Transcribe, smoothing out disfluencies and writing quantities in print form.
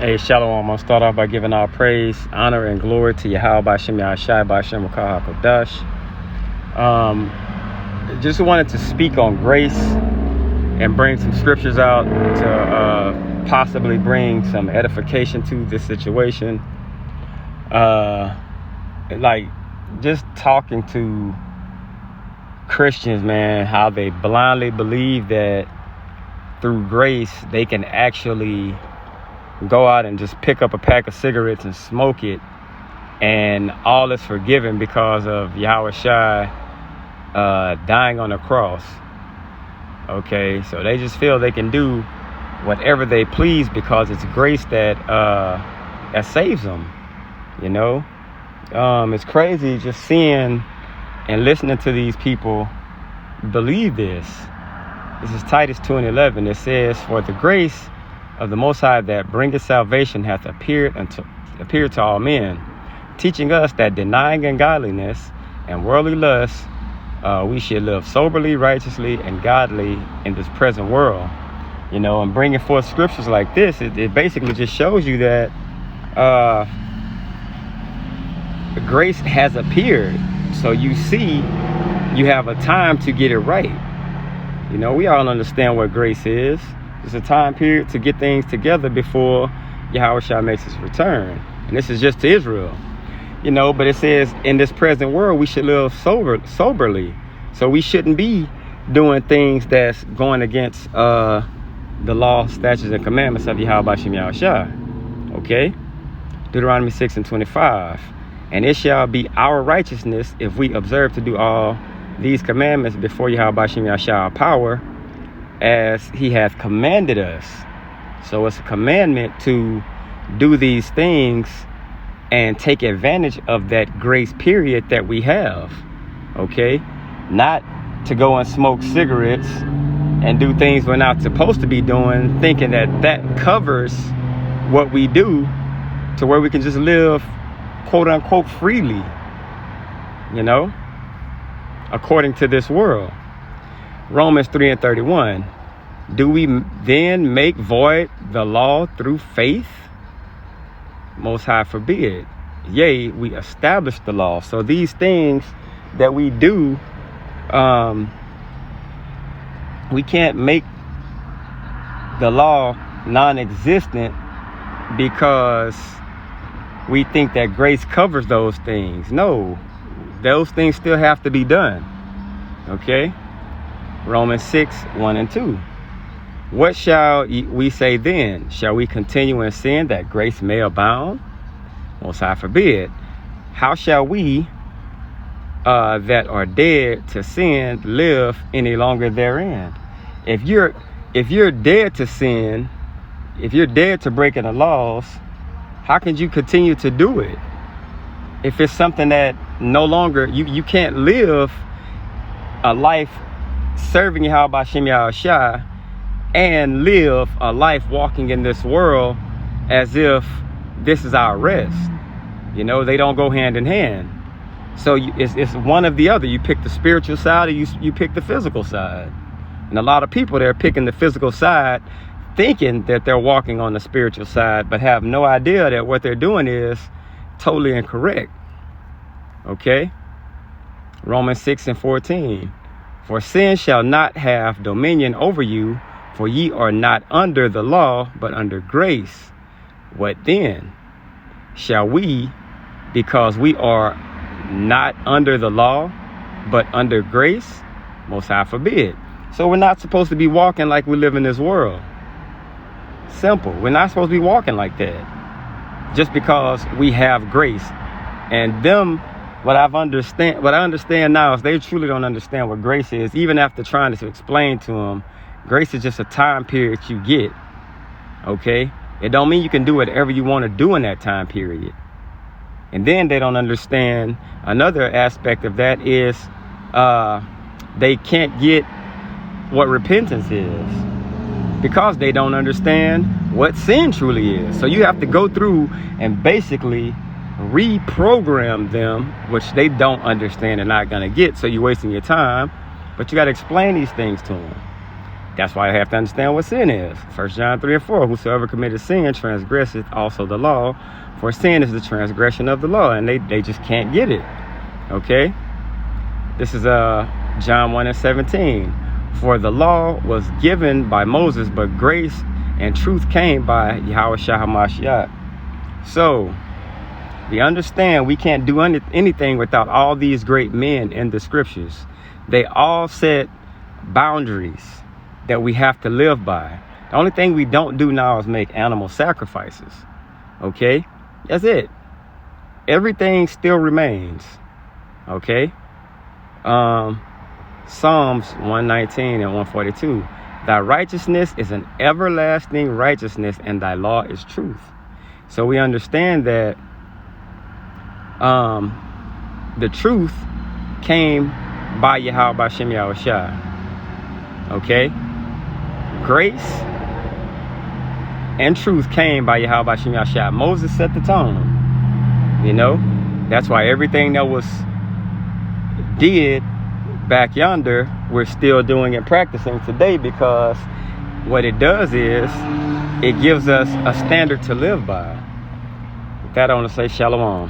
Hey, Shalom. I'm going to start off by giving all praise, honor, and glory to Yahweh B'Shem Yahshai B'Shem Rakah HaKodash. Just wanted to speak on grace and bring some scriptures out to possibly bring some edification to this situation. Like, just talking to Christians, man, how they blindly believe that through grace they can actually go out and just pick up a pack of cigarettes and smoke it, and all is forgiven because of Yahweh Shai dying on the cross. Okay, so they just feel they can do whatever they please because it's grace that saves them. You know, it's crazy just seeing and listening to these people believe this. This is Titus 2:11. It says, "For the grace of the Most High that bringeth salvation hath appeared to all men, teaching us that denying ungodliness and worldly lust, we should live soberly, righteously, and godly in this present world." You know, and bringing forth scriptures like this, it basically just shows you that grace has appeared. So you see, you have a time to get it right. You know, we all understand what grace is. It's a time period to get things together before Yahweh Shai makes his return. And this is just to Israel. You know, but it says in this present world, we should live soberly. So we shouldn't be doing things that's going against the law, statutes, and commandments of Yahweh B'Shem Yahshai. Okay? Deuteronomy 6:25. "And it shall be our righteousness if we observe to do all these commandments before Yahweh B'Shem Yahshai our power, as he hath commanded us." So it's a commandment to do these things and take advantage of that grace period that we have. Okay? Not to go and smoke cigarettes and do things we're not supposed to be doing, thinking that that covers what we do to where we can just live quote unquote freely, you know, according to this world. Romans 3:31. "Do we then make void the law through faith? Most High forbid. Yea, we establish the law." So these things that we do, we can't make the law non-existent because we think that grace covers those things. No, those things still have to be done. Okay? Romans 6:1-2. "What shall we say then? Shall we continue in sin that grace may abound? Most High forbid. How shall we that are dead to sin live any longer therein?" If you're dead to sin, if you're dead to breaking the laws, how can you continue to do it? If it's something that no longer, you can't live a life serving Yahweh B'Shem Yahshai and live a life walking in this world as if this is our rest. You know, they don't go hand in hand. So it's one of the other. You pick the spiritual side or you pick the physical side. And a lot of people, they're picking the physical side thinking that they're walking on the spiritual side, but have no idea that what they're doing is totally incorrect. Okay? Romans 6:14. "For sin shall not have dominion over you, for ye are not under the law, but under grace. What then? Shall we, because we are not under the law, but under grace? Most High forbid." So we're not supposed to be walking like we live in this world. Simple. We're not supposed to be walking like that just because we have grace. And them, what I understand now is they truly don't understand what grace is. Even after trying to explain to them, grace is just a time period you get. Okay? It don't mean you can do whatever you want to do in that time period. And then they don't understand another aspect of that is they can't get what repentance is because they don't understand what sin truly is. So you have to go through and basically reprogram them, which they don't understand and not going to get. So you're wasting your time, but you got to explain these things to them. That's why I have to understand what sin is. 1 John 3 and 4, whosoever committed sin transgresseth also the law, for sin is the transgression of the law. And they just can't get it. Okay? This is John 1 and 17. For the law was given by Moses, but grace and truth came by Yahweh Shah HaMashiach. So, we understand we can't do anything without all these great men in the scriptures. They all set boundaries that we have to live by. The only thing we don't do now is make animal sacrifices. Okay? That's it. Everything still remains. Okay? Psalms 119 and 142. Thy righteousness is an everlasting righteousness, and thy law is truth. So we understand that the truth came by Yahweh B'Shem Yahushua. Okay? Grace and truth came by Yahweh B'Shem Yahushua. Moses set the tone. You know? That's why everything that was did back yonder, we're still doing and practicing today, because what it does is it gives us a standard to live by. With that, I want to say shalom.